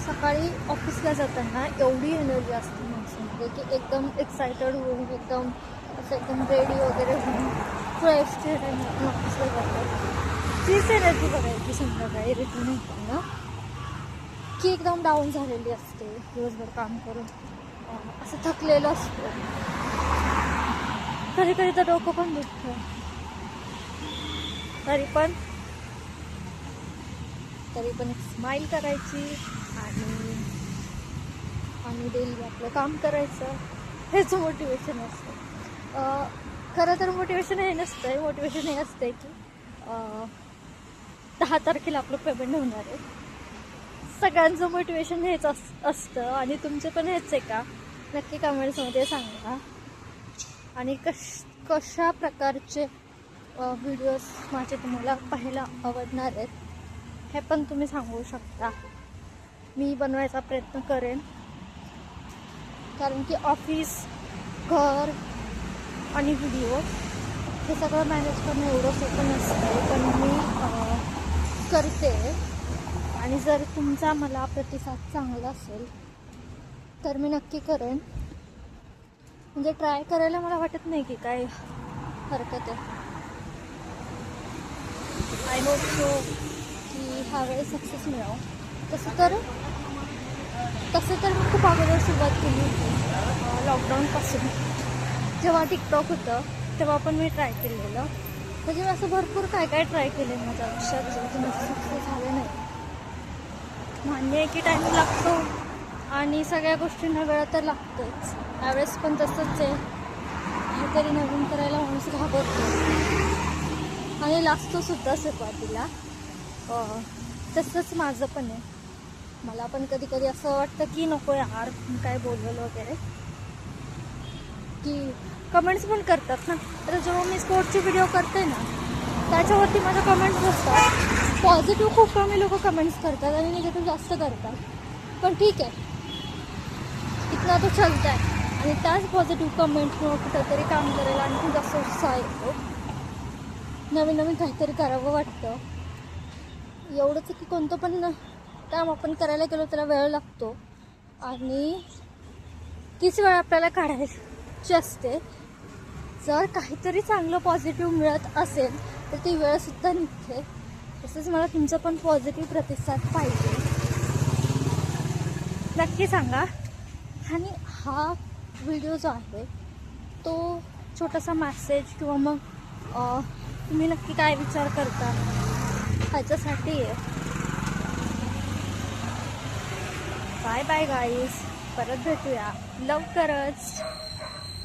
सकाळी ऑफिसला जाताना एवढी एनर्जी असते माणसामध्ये की एकदम एक्सायटेड होऊन एकदम असं एकदम रेडी वगैरे होऊन फ्रेश चेहऱ्याने आपण ऑफिसला जातो. तीच एनर्जी बघायची संध्याकाळी रिटर्न येताना की एकदम डाऊन झालेली असते. दिवसभर काम करून असं थकलेलं असतं. कधी कधी तर डोकं पण दुखतं. तरी पण एक स्माईल करायची आणि डेली आपलं काम करायचं, हेच मोटिवेशन असतं. खरं तर मोटिवेशन हे नसतं आहे. मोटिवेशन हे असतं की 10 तारखेला आपलं पेमेंट होणार आहे. सगळ्यांचं मोटिवेशन हेच असतं आणि तुमचं पण हेच आहे का? नक्की कमेंट्समध्ये सांगा. आणि कशा प्रकारचे व्हिडिओज माझे तुम्हाला पाहायला आवडणार आहेत हे पण तुम्ही सांगू शकता. मी बनवायचा प्रयत्न करेन, कारण की ऑफिस, घर आणि व्हिडिओ हे सगळं मॅनेज करणं एवढं सोपं नसतं, पण मी करते. आणि जर तुमचा मला प्रतिसाद चांगला असेल तर मी नक्की करेन. म्हणजे ट्राय करायला मला वाटत नाही की काय हरकत आहे. आय होप सो की ह्यावेळी सक्सेस मिळावं. तसं तर मी खूप अगोदर सुरुवात केली होती लॉकडाऊनपासून. जेव्हा टिकटॉक होतं तेव्हा पण मी ट्राय केलेलं. म्हणजे मी असं भरपूर काय ट्राय केलं आहे माझ्या आयुष्यात, जे माझं सक्सेस झालं नाही. मान्य आहे की टाईम लागतो आणि सगळ्या गोष्टींना वेळ तर लागतोच. यावेळेस पण तसंच आहे. काहीतरी नवीन करायला माणूस घाबरतो आणि लागतो सुद्धा सुरुवातीला. तसंच माझं पण आहे. मला पण कधी कधी असं वाटतं की नको यार काय बोललेलं वगैरे, की कमेंट्स पण करतात ना. तर जेव्हा मी स्पोर्ट्सचे व्हिडिओ करते ना त्याच्यावरती माझ्या कमेंट्स असतात. पॉझिटिव्ह खूप कमी लोक कमेंट्स करतात आणि निगेटिव्ह जास्त करतात. पण ठीक आहे, इथला तो चलत आहे. आणि त्याच पॉझिटिव्ह कमेंटमुळे कुठंतरी काम करायला आणखी जास्त उत्साह येतो. नवीन नवीन काहीतरी करावं वाटतं. एवढंच की कोणतं पण काम आपण करायला गेलो त्याला वेळ लागतो आणि तीच वेळ आपल्याला काढायची असते. जर काहीतरी चांगलं पॉझिटिव्ह मिळत असेल तर ती वेळसुद्धा निघते. तसंच मला तुमचा पण पॉझिटिव्ह प्रतिसाद पाहिजे, नक्की सांगा. आणि हा व्हिडिओ जो आहे तो छोटासा मेसेज किंवा मग तुम्ही नक्की काय विचार करता ह्याच्यासाठी आहे. बाय बाय गाईज, परत भेटूया लवकरच.